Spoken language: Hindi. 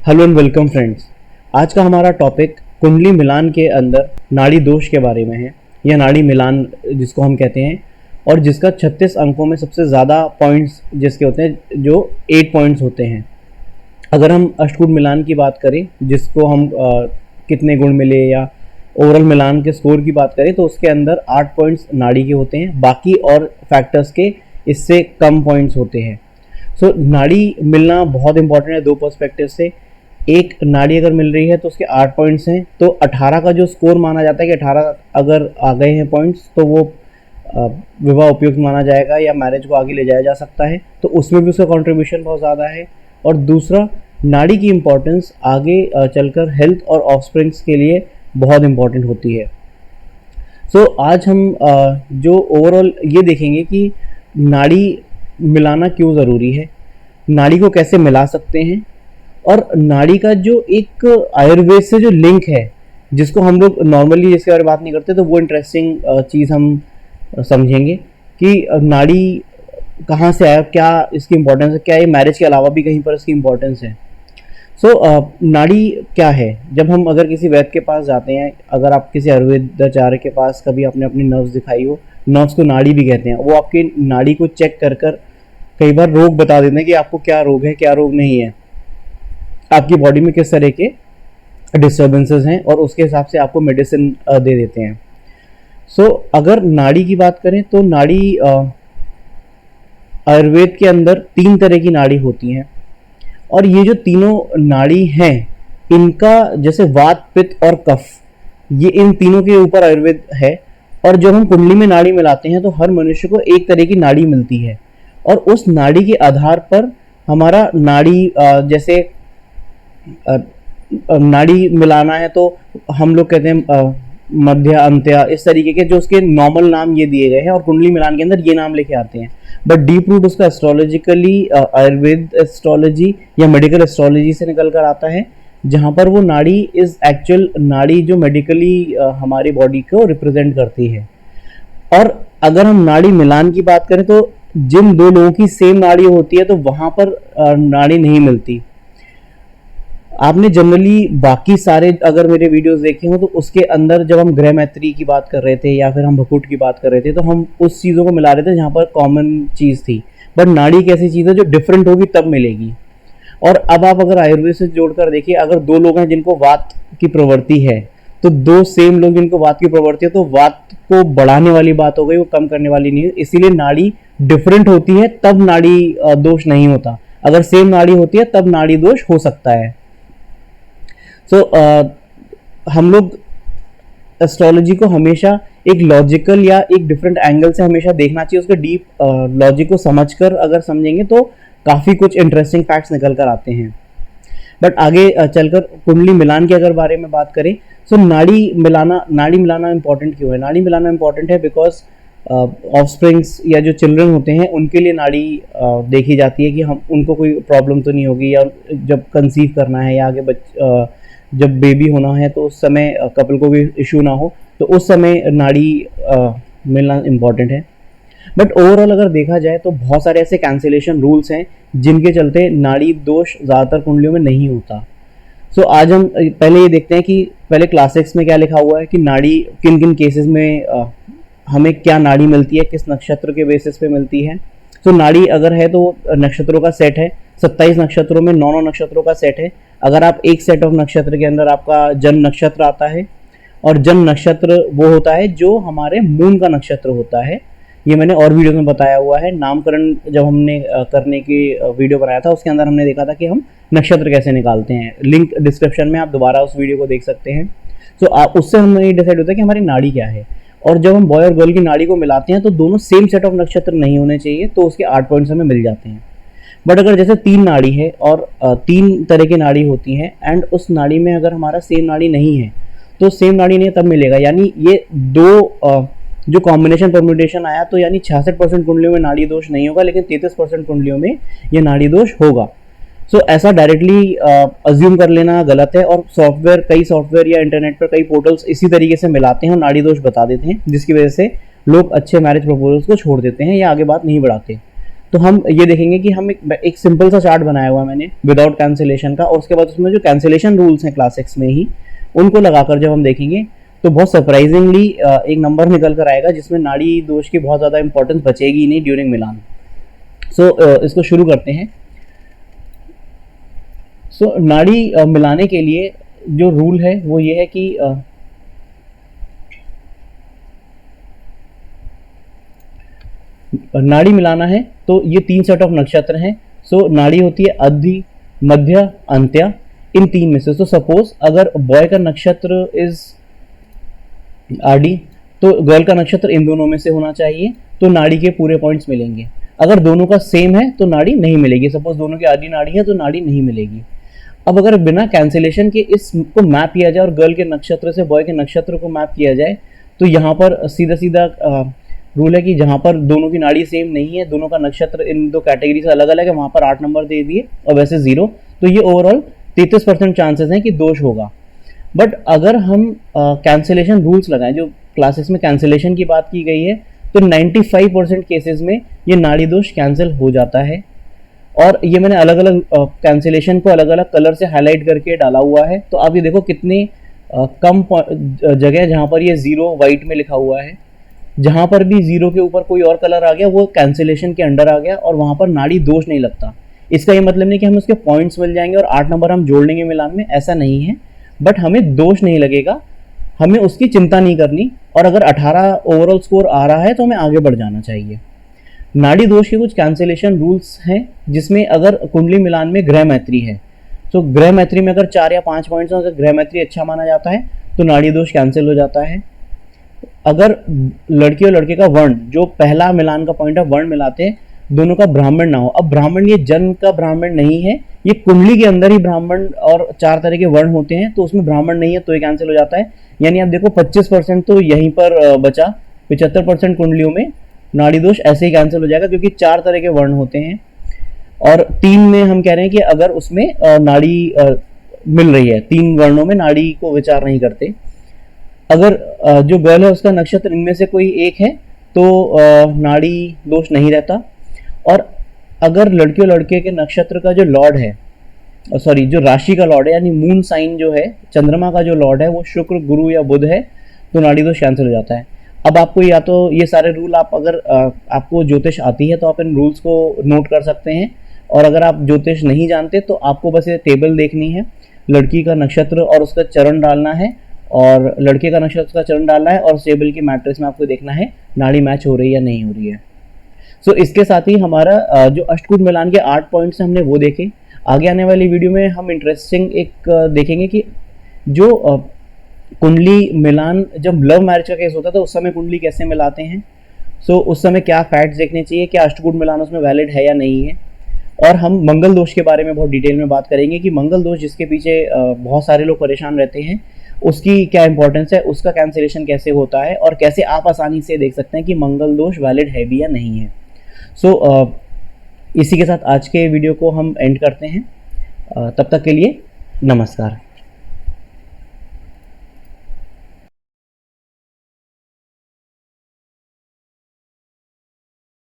Hello and welcome friends. आज का हमारा टॉपिक कुंडली मिलान के अंदर नाड़ी दोष के बारे में है, या नाड़ी मिलान जिसको हम कहते हैं, और जिसका 36 अंकों में सबसे ज़्यादा पॉइंट्स जिसके होते हैं, जो 8 पॉइंट्स होते हैं। अगर हम अष्टकूट मिलान की बात करें, जिसको हम कितने गुण मिले या ओवरऑल मिलान के स्कोर की बात करें, तो उसके अंदर 8 पॉइंट्स नाड़ी के होते हैं, बाकी और फैक्टर्स के इससे कम पॉइंट्स होते हैं। सो नाड़ी मिलना बहुत इंपॉर्टेंट है दो पर्सपेक्टिव से। एक नाड़ी अगर मिल रही है तो उसके 8 पॉइंट्स हैं, तो 18 का जो स्कोर माना जाता है कि 18 अगर आ गए हैं पॉइंट्स तो वो विवाह उपयुक्त माना जाएगा या मैरिज को आगे ले जाया जा सकता है, तो उसमें भी उसका कंट्रीब्यूशन बहुत ज़्यादा है। और दूसरा, नाड़ी की इम्पोर्टेंस आगे चलकर हेल्थ और ऑफस्प्रिंग्स के लिए बहुत इम्पॉर्टेंट होती है। सो आज हम जो ओवरऑल ये देखेंगे कि नाड़ी मिलाना क्यों ज़रूरी है, नाड़ी को कैसे मिला सकते हैं, और नाड़ी का जो एक आयुर्वेद से जो लिंक है, जिसको हम लोग नॉर्मली जिसके बारे में बात नहीं करते, तो वो इंटरेस्टिंग चीज़ हम समझेंगे कि नाड़ी कहाँ से आया, क्या इसकी इम्पोर्टेंस है, क्या ये मैरिज के अलावा भी कहीं पर इसकी इम्पोर्टेंस है। नाड़ी क्या है, जब हम अगर किसी वैद्य के पास जाते हैं, अगर आप किसी आयुर्वेदाचार्य के पास कभी आपने अपनी नर्व्स दिखाई हो, नर्व्स को नाड़ी भी कहते हैं, वो आपकी नाड़ी को चेक कर कर कई बार रोग बता देते हैं कि आपको क्या रोग है, क्या रोग नहीं है, आपकी बॉडी में किस तरह के डिस्टर्बेंसेस हैं, और उसके हिसाब से आपको मेडिसिन दे देते हैं। अगर नाड़ी की बात करें तो नाड़ी आयुर्वेद के अंदर 3 तरह की नाड़ी होती हैं, और ये जो तीनों नाड़ी हैं, इनका जैसे वात, पित्त और कफ, ये इन तीनों के ऊपर आयुर्वेद है। और जब हम कुंडली में नाड़ी मिलाते हैं तो हर मनुष्य को एक तरह की नाड़ी मिलती है, और उस नाड़ी के आधार पर हमारा नाड़ी जैसे नाड़ी मिलाना है तो हम लोग कहते हैं मध्य, अंत्य, इस तरीके के जो उसके नॉर्मल नाम ये दिए गए हैं, और कुंडली मिलान के अंदर ये नाम लेके आते हैं। बट डीप रूट उसका एस्ट्रोलॉजिकली आयुर्वेद एस्ट्रोलॉजी या मेडिकल एस्ट्रोलॉजी से निकल कर आता है, जहाँ पर वो नाड़ी इज एक्चुअल नाड़ी जो मेडिकली हमारी बॉडी को रिप्रेजेंट करती है। और अगर हम नाड़ी मिलान की बात करें तो जिन दो लोगों की सेम नाड़ी होती है तो वहाँ पर नाड़ी नहीं मिलती। आपने जनरली बाकी सारे अगर मेरे वीडियोस देखे हो तो उसके अंदर जब हम ग्रह मैत्री की बात कर रहे थे या फिर हम भकुट की बात कर रहे थे, तो हम उस चीज़ों को मिला रहे थे जहाँ पर कॉमन चीज़ थी। बट नाड़ी एक ऐसी चीज़ है जो डिफरेंट होगी तब मिलेगी। और अब आप अगर आयुर्वेद से जोड़कर देखिए, अगर दो लोग हैं जिनको वात की प्रवृत्ति है, तो दो सेम लोग जिनको वात की प्रवृत्ति है, तो वात को बढ़ाने वाली बात हो गई, वो कम करने वाली नहीं है। इसीलिए नाड़ी डिफरेंट होती है तब नाड़ी दोष नहीं होता। अगर सेम नाड़ी होती है तब नाड़ी दोष हो सकता है। हम लोग एस्ट्रोलॉजी को हमेशा एक लॉजिकल या एक डिफरेंट एंगल से हमेशा देखना चाहिए। उसके डीप लॉजिक को समझकर अगर समझेंगे तो काफ़ी कुछ इंटरेस्टिंग फैक्ट्स निकल कर आते हैं। बट आगे चलकर कुंडली मिलान के अगर बारे में बात करें, नाड़ी मिलाना इंपॉर्टेंट क्यों है? नाड़ी मिलाना इंपॉर्टेंट है बिकॉज ऑफस्प्रिंग्स या जो चिल्ड्रन होते हैं उनके लिए नाड़ी देखी जाती है कि हम उनको कोई प्रॉब्लम तो नहीं होगी, या जब कंसीव करना है या आगे जब बेबी होना है तो उस समय कपल को भी इशू ना हो, तो उस समय नाड़ी मिलना इम्पॉर्टेंट है। बट ओवरऑल अगर देखा जाए तो बहुत सारे ऐसे कैंसिलेशन रूल्स हैं जिनके चलते नाड़ी दोष ज़्यादातर कुंडलियों में नहीं होता। आज हम पहले ये देखते हैं कि पहले क्लास 6 में क्या लिखा हुआ है कि नाड़ी किन किन केसेस में हमें क्या नाड़ी मिलती है, किस नक्षत्र के बेसिस पे मिलती है। नाड़ी अगर है तो नक्षत्रों का सेट है, 27 नक्षत्रों में 9 नक्षत्रों का सेट है। अगर आप एक सेट ऑफ नक्षत्र के अंदर आपका जन्म नक्षत्र आता है, और जन्म नक्षत्र वो होता है जो हमारे मून का नक्षत्र होता है। ये मैंने और वीडियो में बताया हुआ है। नामकरण जब हमने करने की वीडियो बनाया था उसके अंदर हमने देखा था कि हम नक्षत्र कैसे निकालते हैं। लिंक डिस्क्रिप्शन में आप दोबारा उस वीडियो को देख सकते हैं। आप उससे हमें ये डिसाइड होता है कि हमारी नाड़ी क्या है। और जब हम बॉय और गर्ल की नाड़ी को मिलाते हैं तो दोनों सेम सेट ऑफ नक्षत्र नहीं होने चाहिए, तो उसके 8 पॉइंट्स हमें मिल जाते हैं। बट अगर जैसे 3 नाड़ी है और 3 तरह की नाड़ी होती हैं, एंड उस नाड़ी में अगर हमारा सेम नाड़ी नहीं है, तो सेम नाड़ी नहीं तब मिलेगा। यानी ये दो जो कॉम्बिनेशन परम्यूटेशन आया, तो यानी 66% कुंडलियों में नाड़ी दोष नहीं होगा, लेकिन 33% कुंडलियों में ये नाड़ी दोष होगा। ऐसा डायरेक्टली अज्यूम कर लेना गलत है। और कई सॉफ्टवेयर या इंटरनेट पर कई पोर्टल्स इसी तरीके से मिलाते हैं और नाड़ी दोष बता देते हैं, जिसकी वजह से लोग अच्छे मैरिज प्रपोजल्स को छोड़ देते हैं या आगे बात नहीं बढ़ाते। तो हम ये देखेंगे कि हम एक सिंपल सा चार्ट बनाया हुआ है मैंने विदाउट कैंसिलेशन का, और उसके बाद उसमें जो कैंसिलेशन रूल्स हैं क्लास 6 में ही उनको लगाकर जब हम देखेंगे तो बहुत सरप्राइजिंगली एक नंबर निकल कर आएगा जिसमें नाड़ी दोष की बहुत ज़्यादा इंपॉर्टेंस बचेगी नहीं ड्यूरिंग मिलान। इसको शुरू करते हैं। नाड़ी मिलाने के लिए जो रूल है वो ये है कि नाड़ी मिलाना है तो ये 3 सेट ऑफ नक्षत्र हैं। नाड़ी होती है अधि, मध्य, अंत्य, इन 3 में से। सपोज अगर बॉय का नक्षत्र इज आडी तो गर्ल का नक्षत्र इन दोनों में से होना चाहिए, तो नाड़ी के पूरे पॉइंट्स मिलेंगे। अगर दोनों का सेम है तो नाड़ी नहीं मिलेगी। सपोज दोनों की आडी नाड़ी है तो नाड़ी नहीं मिलेगी। अब अगर बिना कैंसिलेशन के इसको मैप किया जाए और गर्ल के नक्षत्र से बॉय के नक्षत्र को मैप किया जाए तो यहाँ पर सीधा सीधा रूल है कि जहाँ पर दोनों की नाड़ी सेम नहीं है, दोनों का नक्षत्र इन दो कैटेगरी से अलग अलग है, वहाँ पर 8 नंबर दे दिए और वैसे 0, तो ये ओवरऑल 33% चांसेस हैं कि दोष होगा। बट अगर हम कैंसिलेशन रूल्स लगाएं, जो क्लासेस में कैंसिलेशन की बात की गई है, तो 95% केसेस में ये नाड़ी दोष कैंसिल हो जाता है। और ये मैंने अलग अलग कैंसिलेशन को अलग अलग कलर से हाईलाइट करके डाला हुआ है। तो आप ये देखो कितने कम जगह जहाँ पर ये 0 वाइट में लिखा हुआ है, जहाँ पर भी 0 के ऊपर कोई और कलर आ गया वो कैंसिलेशन के अंडर आ गया और वहाँ पर नाड़ी दोष नहीं लगता। इसका ये मतलब नहीं कि हमें उसके पॉइंट्स मिल जाएंगे और 8 नंबर हम जोड़ लेंगे मिलान में, ऐसा नहीं है। बट हमें दोष नहीं लगेगा, हमें उसकी चिंता नहीं करनी, और अगर 18 ओवरऑल स्कोर आ रहा है तो हमें आगे बढ़ जाना चाहिए। नाड़ी दोष के कुछ कैंसिलेशन रूल्स हैं जिसमें अगर कुंडली मिलान में ग्रह मैत्री है, तो ग्रह मैत्री में अगर 4 या 5 पॉइंट्स हैं, अगर ग्रह मैत्री अच्छा माना जाता है तो नाड़ी दोष कैंसिल हो जाता है। अगर लड़की और लड़के का वर्ण, जो पहला मिलान का पॉइंट है वर्ण मिलाते हैं, दोनों का ब्राह्मण ना हो। अब ब्राह्मण ये जन्म का ब्राह्मण नहीं है, ये कुंडली के अंदर ही ब्राह्मण और 4 तरह के वर्ण होते हैं, तो उसमें ब्राह्मण नहीं है तो ये कैंसिल हो जाता है। यानी आप देखो 25% तो यहीं पर बचा, 75% कुंडलियों में नाड़ी दोष ऐसे ही कैंसिल हो जाएगा क्योंकि 4 तरह के वर्ण होते हैं। और 3 में हम कह रहे हैं कि अगर उसमें नाड़ी मिल रही है, 3 वर्णों में नाड़ी को विचार नहीं करते। अगर जो गर्ल है उसका नक्षत्र इनमें से कोई एक है तो नाड़ी दोष नहीं रहता। और अगर लड़की और लड़के के नक्षत्र का जो लॉर्ड है, सॉरी जो राशि का लॉर्ड है, यानी मून साइन जो है, चंद्रमा का जो लॉर्ड है वो शुक्र, गुरु या बुध है, तो नाड़ी दोष कैंसिल हो जाता है। अब आपको या तो ये सारे रूल आप अगर आपको ज्योतिष आती है तो आप इन रूल्स को नोट कर सकते हैं, और अगर आप ज्योतिष नहीं जानते तो आपको बस ये टेबल देखनी है, लड़की का नक्षत्र और उसका चरण डालना है और लड़के का नक्षत्र का चरण डालना है, और उस टेबल की मैट्रिक्स में आपको देखना है नाड़ी मैच हो रही है या नहीं हो रही है। इसके साथ ही हमारा जो अष्टकूट मिलान के 8 पॉइंट्स हमने वो देखे। आगे आने वाली वीडियो में हम इंटरेस्टिंग एक देखेंगे कि जो कुंडली मिलान जब लव मैरिज का केस होता था उस समय कुंडली कैसे मिलाते हैं, उस समय क्या फैक्ट्स देखने चाहिए, क्या अष्टकूट मिलान उसमें वैलिड है या नहीं है। और हम मंगल दोष के बारे में बहुत डिटेल में बात करेंगे कि मंगल दोष जिसके पीछे बहुत सारे लोग परेशान रहते हैं उसकी क्या इंपॉर्टेंस है, उसका कैंसिलेशन कैसे होता है, और कैसे आप आसानी से देख सकते हैं कि मंगल दोष वैलिड है भी या नहीं है। इसी के साथ आज के वीडियो को हम एंड करते हैं। तब तक के लिए नमस्कार।